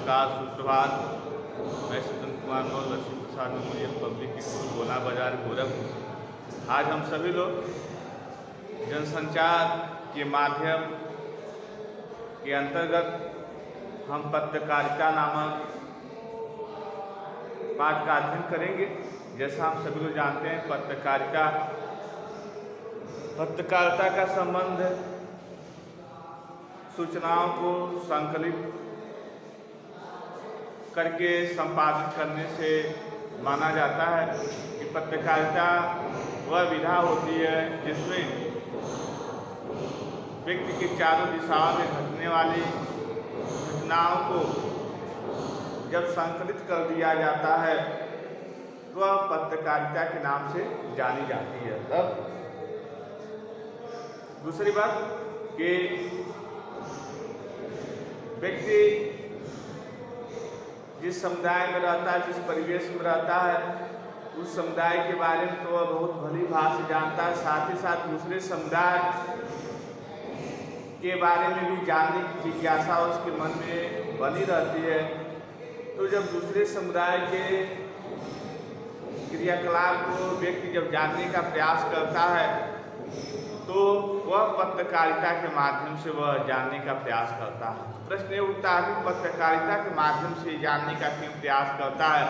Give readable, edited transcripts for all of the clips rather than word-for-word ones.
नमस्कार, सुप्रभात। मैं सज्जन कुमार मौल लक्ष्मी प्रसाद मेमोरियल पब्लिक स्कूल गोला बाजार गोरखपुर। आज हम सभी लोग जनसंचार के माध्यम के अंतर्गत हम पत्रकारिता नामक पाठ का अध्ययन करेंगे। जैसा हम सभी लोग जानते हैं, पत्रकारिता का संबंध सूचनाओं को संकलित करके संपादित करने से माना जाता है कि पत्रकारिता वह विधा होती है जिसमें व्यक्ति की चारों दिशाओं में घटने वाली घटनाओं को जब संकलित कर दिया जाता है तो वह पत्रकारिता के नाम से जानी जाती है। अब दूसरी बात कि व्यक्ति जिस समुदाय में रहता है, जिस परिवेश में रहता है, उस समुदाय के बारे में तो वह बहुत भली भांति से जानता है। साथ ही साथ दूसरे समुदाय के बारे में भी जानने की जिज्ञासा उसके मन में बनी रहती है। तो जब दूसरे समुदाय के क्रियाकलाप को व्यक्ति जब जानने का प्रयास करता है तो वह पत्रकारिता के माध्यम से वह जानने का प्रयास करता है। प्रश्न ये उठता है कि पत्रकारिता के माध्यम से जानने का क्यों प्रयास करता है।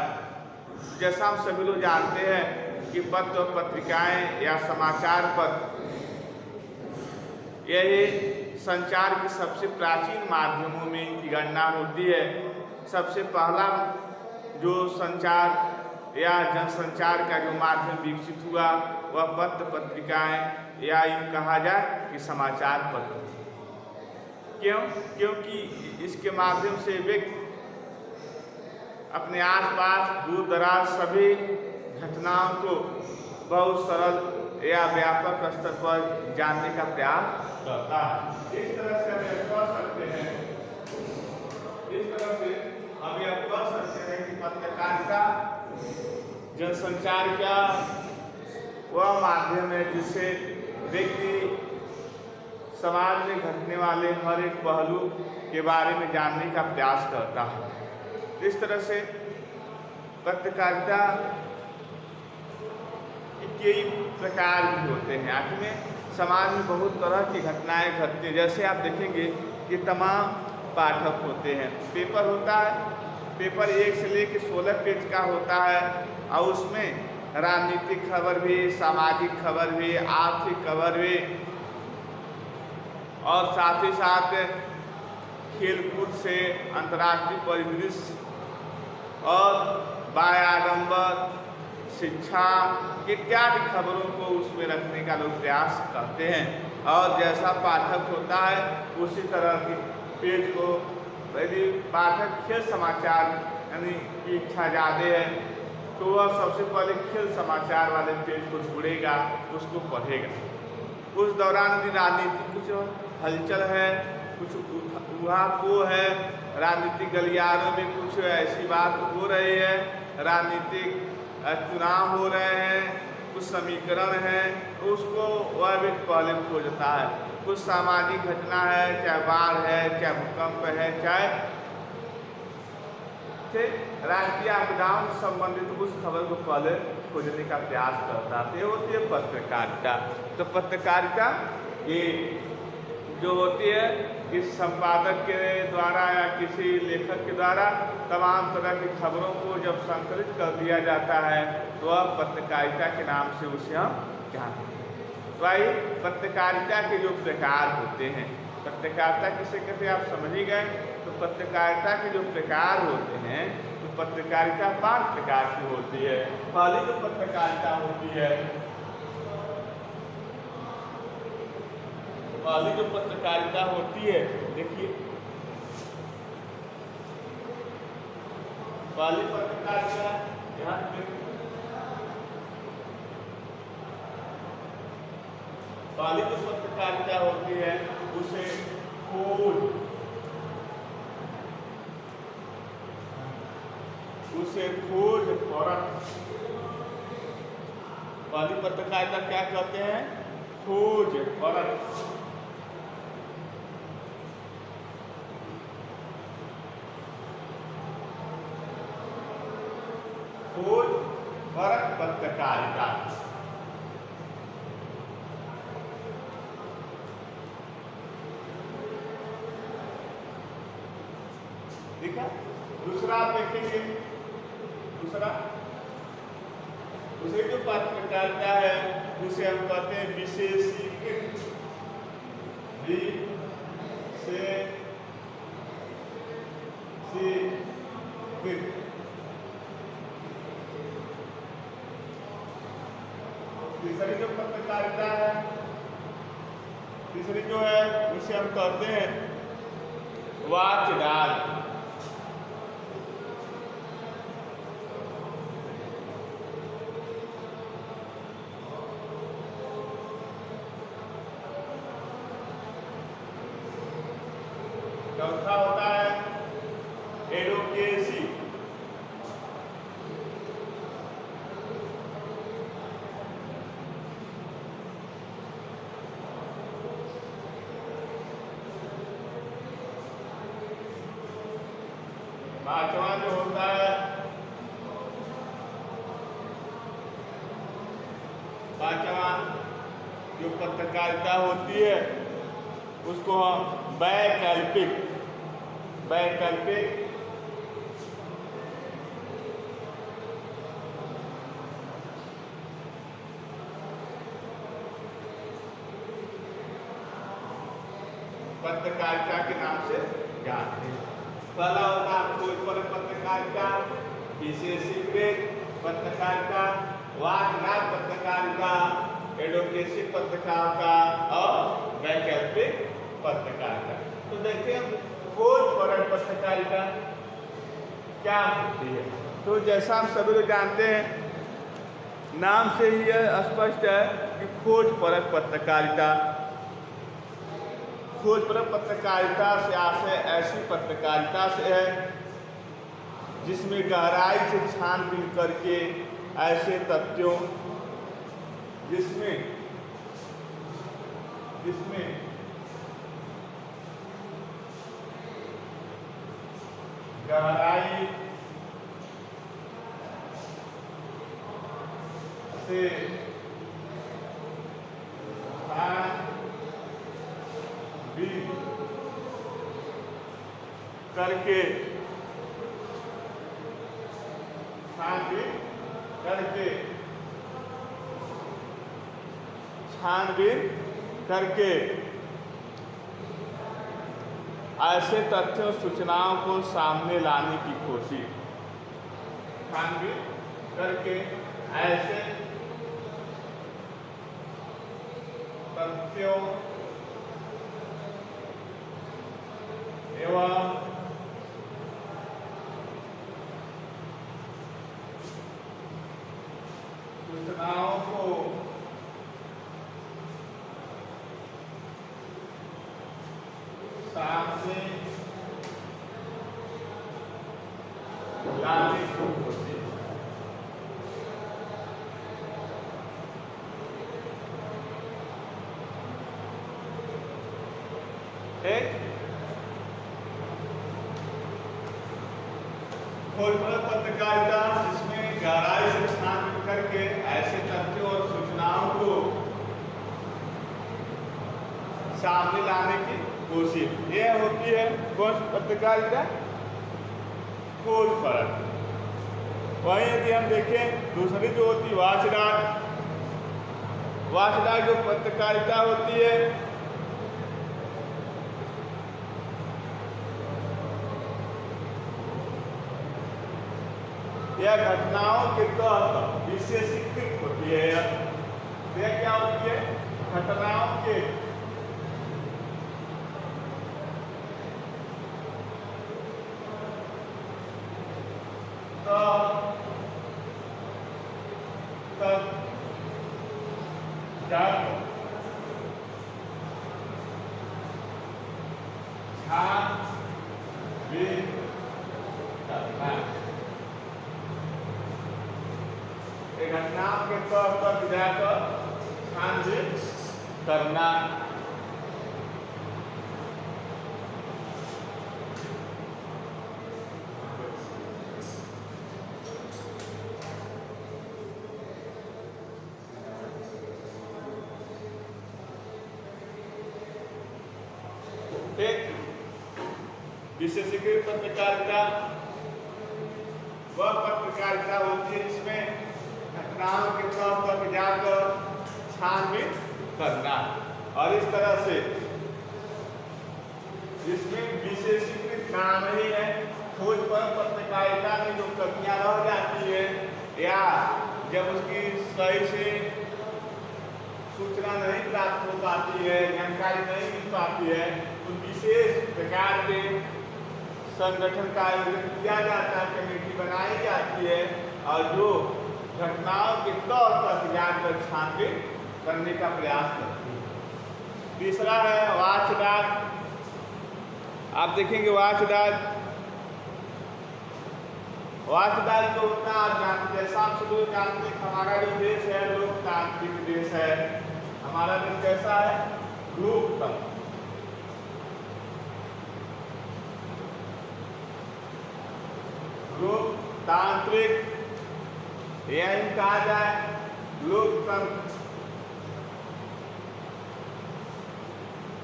जैसा हम सभी लोग जानते हैं कि पत्र और पत्रिकाएं या समाचार पत्र यही संचार के सबसे प्राचीन माध्यमों में इनकी गणना होती है। सबसे पहला जो संचार या जनसंचार का जो माध्यम विकसित हुआ वह पत्र पत्रिकाएं या यूँ कहा जाए कि समाचार पत्र। क्योंकि इसके माध्यम से व्यक्ति अपने आसपास दूर दराज सभी घटनाओं को बहुत सरल या व्यापक स्तर पर जानने का प्रयास करता है। इस तरह से हम यह कह सकते हैं कि पत्रकारिता जनसंचार का वह माध्यम है जिससे व्यक्ति समाज में घटने वाले हर एक पहलू के बारे में जानने का प्रयास करता है। इस तरह से पत्रकारिता के कई प्रकार भी होते हैं। आखिर में समाज में बहुत तरह की घटनाएं घटती हैं। जैसे आप देखेंगे कि तमाम पाठक होते हैं। पेपर होता है, पेपर 1 से लेकर 16 पेज का होता है और उसमें राजनीतिक खबर भी, सामाजिक खबर भी, आर्थिक खबर भी और साथ ही साथ खेलकूद से अंतर्राष्ट्रीय परिदृश्य और बाह्य आडंबर, शिक्षा इत्यादि खबरों को उसमें रखने का लोग प्रयास करते हैं। और जैसा पाठक होता है उसी तरह के पेज को, यदि पाठक खेल समाचार यानी की इच्छा ज़्यादा है तो वह सबसे पहले खेल समाचार वाले पेज को ढूंढेगा, उसको पढ़ेगा। उस दौरान यदि राजनीतिक कुछ हलचल है, कुछ ऊहापोह है, राजनीतिक गलियारों में कुछ ऐसी बात हो रही है, राजनीतिक चुनाव हो रहे हैं, कुछ समीकरण है, तो उसको वह भी पहले खोजता है। कुछ सामाजिक घटना है, चाहे बाढ़ है, चाहे भूकंप है, चाहे राष्ट्रीय आपदाओं से संबंधित उस खबर को पहले खोजने का प्रयास करता है। ये होती है पत्रकारिता। तो पत्रकारिता ये जो होती है किसी संपादक के द्वारा या किसी लेखक के द्वारा तमाम तरह की खबरों को जब संकलित कर दिया जाता है तो वह पत्रकारिता के नाम से उसे हम जानते हैं। तो आइए पत्रकारिता के जो प्रकार होते हैं, पत्रकारिता किसे कहते हैं आप समझ ही गए। तो पत्रकारिता के जो प्रकार होते हैं तो पत्रकारिता 5 प्रकार की होती है। पहली जो पत्रकारिता होती है, पहली जो पत्रकारिता होती है, देखिए पहली पत्रकारिता यहाँ पहली जो पत्रकारिता होती है उसे खोज, परख। पहली पत्रकारिता क्या कहते हैं? खोज परख। खोज परक पत्रकारिता। ठीक है। दूसरा आप देखेंगे, दूसरी जो पत्रकारिता है उसे हम कहते हैं विशेषीकृत। तीसरी जो पत्रकारिता है, तीसरी जो है उसे हम कहते हैं वाचडाग। चौथा होता है एडवोकेसी। पांचवा जो होता है, पांचवा जो पत्रकारिता होती है उसको हम वैकल्पिक पत्रकारिता के नाम से जानते हैं। पहला होता है खोजपरक पत्रकारिता, विशेषीकृत पत्रकारिता, वाचडाग पत्रकारिता, एडवोकेसी पत्रकारिता और वैकल्पिक पत्रकारिता। तो देखिए खोजपरक पत्रकारिता क्या होती है। तो जैसा हम सभी लोग जानते हैं, नाम से ही यह स्पष्ट है कि खोजपरक पत्रकारिता, खोजपरक पत्रकारिता से आशय ऐसी पत्रकारिता से है जिसमें गहराई से छानबीन करके ऐसे तथ्यों जिसमें गहराई से करके छानबीन करके ऐसे तथ्यों सूचनाओं को सामने लाने की कोशिश, छानबीन करके ऐसे तथ्यों एवं सूचनाओं को सामने लाने की कोशिश। खोजपरक पत्रकारिता जिसमें गहराई से छानबीन करके ऐसे तथ्यों और सूचनाओं को सामने लाने की कोशिश, यह होती है कौन सी पत्रकारिता? खोजपरक। वहीं यदि हम देखें दूसरी जो होती है वाचडाग, वाचडाग जो पत्रकारिता होती है यह घटनाओं के तहत विशेषीकृत होती है। यह क्या होती है? घटनाओं के घटनाओं के तौर पर जाकर छानबीन करना। विशेषीकृत पत्रकारिता वह पत्रकारिता होती है जिसमें घटनाओं के तौर पर जाकर छानबीन करना, और इस तरह से जिसमें विशेषीकृत नाम ही है। खोज पर पत्रकारिता में जो कमियां रह जाती है या जब उसकी सही से सूचना नहीं प्राप्त हो पाती है, जानकारी नहीं मिल पाती है, तो विशेष प्रकार के संगठन का आयोजन किया जाता है, कमेटी बनाई जाती है और जो घटनाओं के तौर पर जाकर छानबीन करने का प्रयास करती है। तीसरा है वाचडाग। आप देखेंगे वाचडाग जो होता है, आप जानते, जैसा आप सब लोग जानते हैं, हमारा जो देश है लोकतांत्रिक देश है। हमारा देश कैसा है? लोकतंत्र। लोकतांत्रिक यही कहा जाए लोकतंत्र।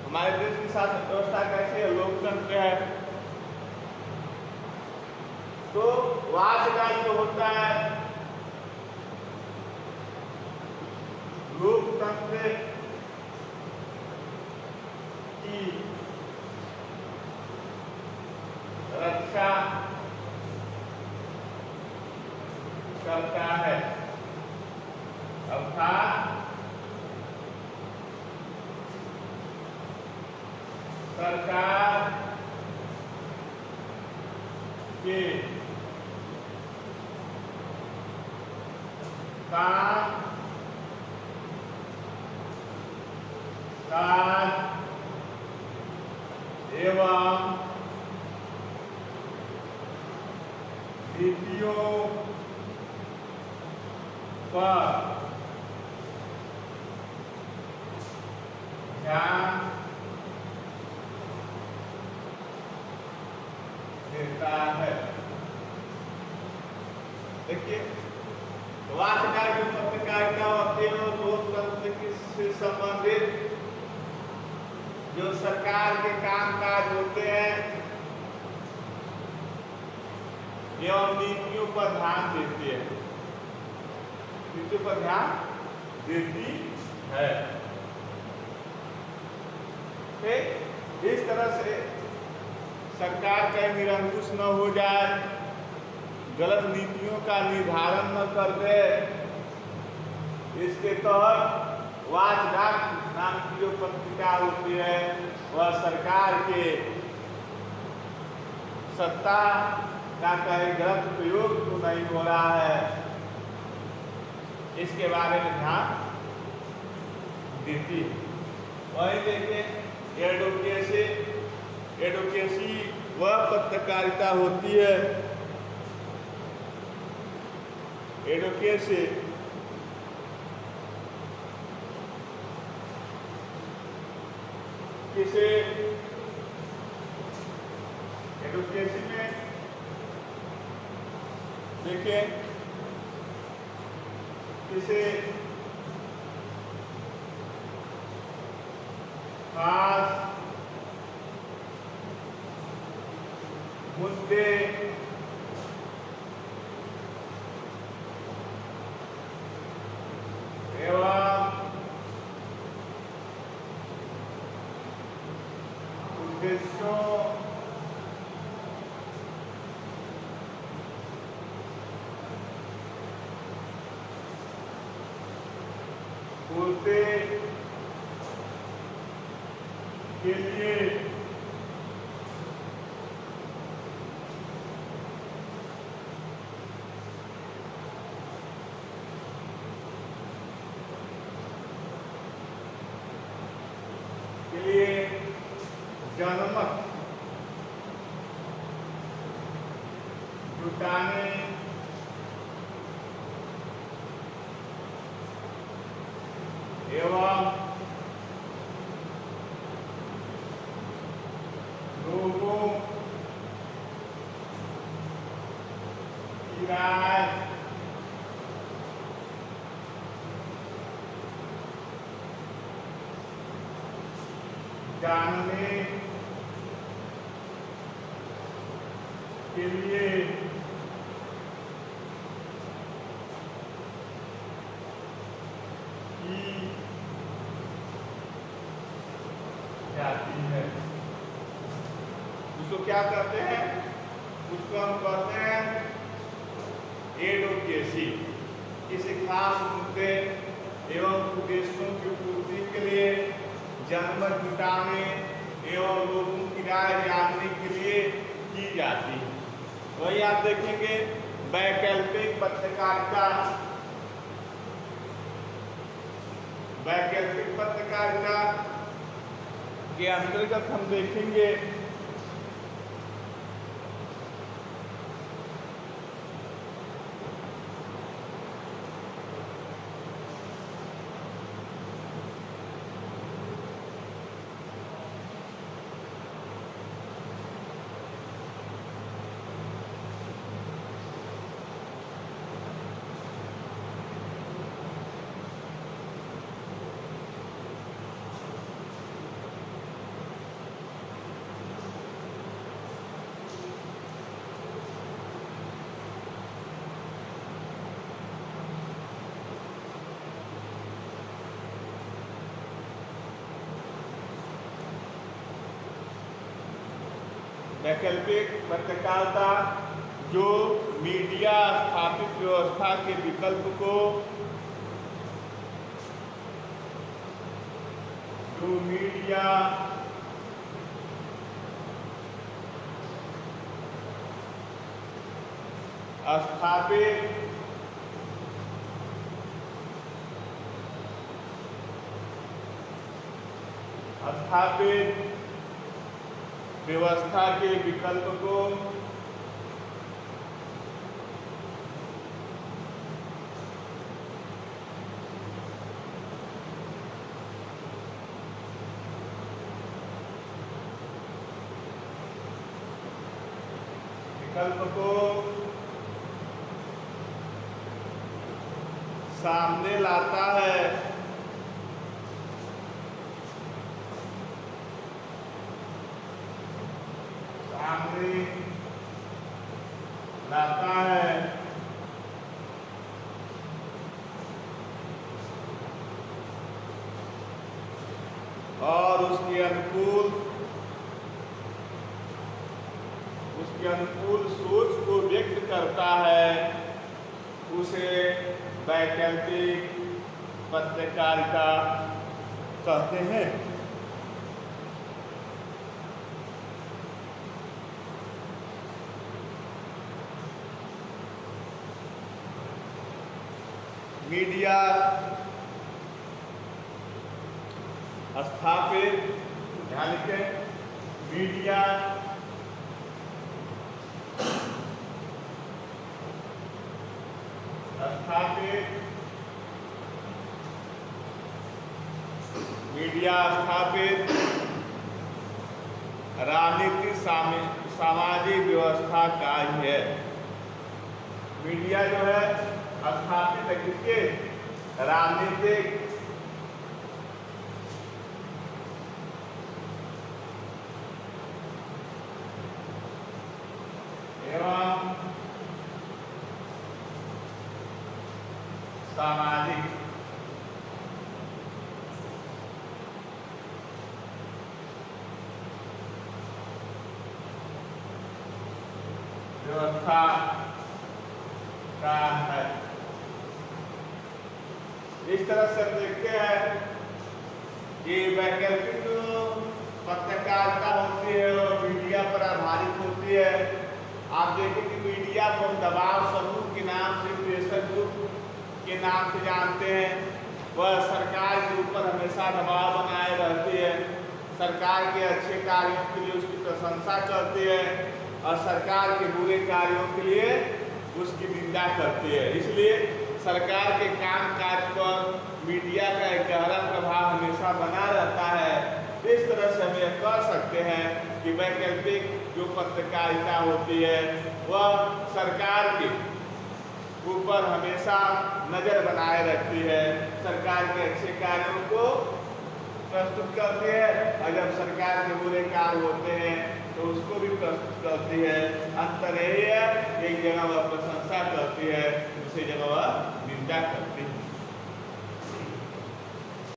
हमारे देश की शासन व्यवस्था कैसी है? लोकतंत्र है। तो वाचडाग जो होता है लोकतंत्र की रक्षा करता है, अर्थात सरकार के काम काज एवं नीतियों पर ध्यान देता है। देखिए, वाचडाग जो पत्रकारिता होती है वो लोकतंत्र से संबंधित जो सरकार के कामकाज होते हैं एवं नीतियों पर ध्यान देती है, नीतियों पर ध्यान देती है। इस तरह से सरकार का निरंकुश न हो जाए, गलत नीतियों का निर्धारण न कर दे, इसके तहत वाचडाग नाम की जो पत्रिका होती है वह सरकार के सत्ता का कहीं गलत प्रयोग तो नहीं हो रहा है, इसके बारे में ध्यान देती है। वही देखिए एडवोकेसी वह पत्रकारिता होती है, एडवोकेसी किसे एडवोकेसी में देखिए किसे खास मुद्दे एवं उद्देश्यों पूर्ति के लिए जनमत जुटाने एवं लोगों की राय जानने के लिए की जाती है। उसको क्या करते हैं? उसको हम कहते हैं एडवोकेसी। किसी खास मुद्दे एवं उद्देश्यों की पूर्ति के लिए जनमत जुटाने एवं लोगों की राय जानने के लिए की जाती है। वही आप देखेंगे वैकल्पिक पत्रकारिता। वैकल्पिक पत्रकारिता के अंतर्गत हम देखेंगे वैकल्पिक पत्रकारिता जो मीडिया स्थापित व्यवस्था के विकल्प को स्थापित व्यवस्था के विकल्प को सामने लाता है। और उसके अनुकूल सोच को व्यक्त करता है, उसे वैकल्पिक पत्रकारिता कहते हैं। मीडिया स्थापित, ध्यान रखें, मीडिया स्थापित राजनीतिक सामाजिक व्यवस्था का ही है। मीडिया जो है स्थापित है किसके? राजनीतिक एवं सामाजिक व्यवस्था का है। इस तरह से देखते हैं कि वैकल्पिक पत्रकारिता होती है और मीडिया पर आधारित होती है। आप देखें कि मीडिया को दबाव समूह के नाम से, प्रेशर ग्रुप के नाम से जानते हैं। वह सरकार के ऊपर हमेशा दबाव बनाए रहती है, सरकार के अच्छे कार्यों के लिए उसकी प्रशंसा करती है और सरकार के बुरे कार्यों के लिए उसकी निंदा करती है। इसलिए सरकार के कामकाज पर मीडिया का एक गहरा प्रभाव हमेशा बना रहता है। इस तरह से हम यह कह सकते हैं कि वैकल्पिक जो पत्रकारिता होती है वह सरकार के ऊपर हमेशा नज़र बनाए रखती है, सरकार के अच्छे कार्यों को प्रस्तुत करती है, और जब सरकार के बुरे कार्य होते हैं तो उसको भी प्रस्तुत करती है। अंतर यही है, एक जगह वह प्रशंसा करती है, दूसरी जगह वह निंदा करती है।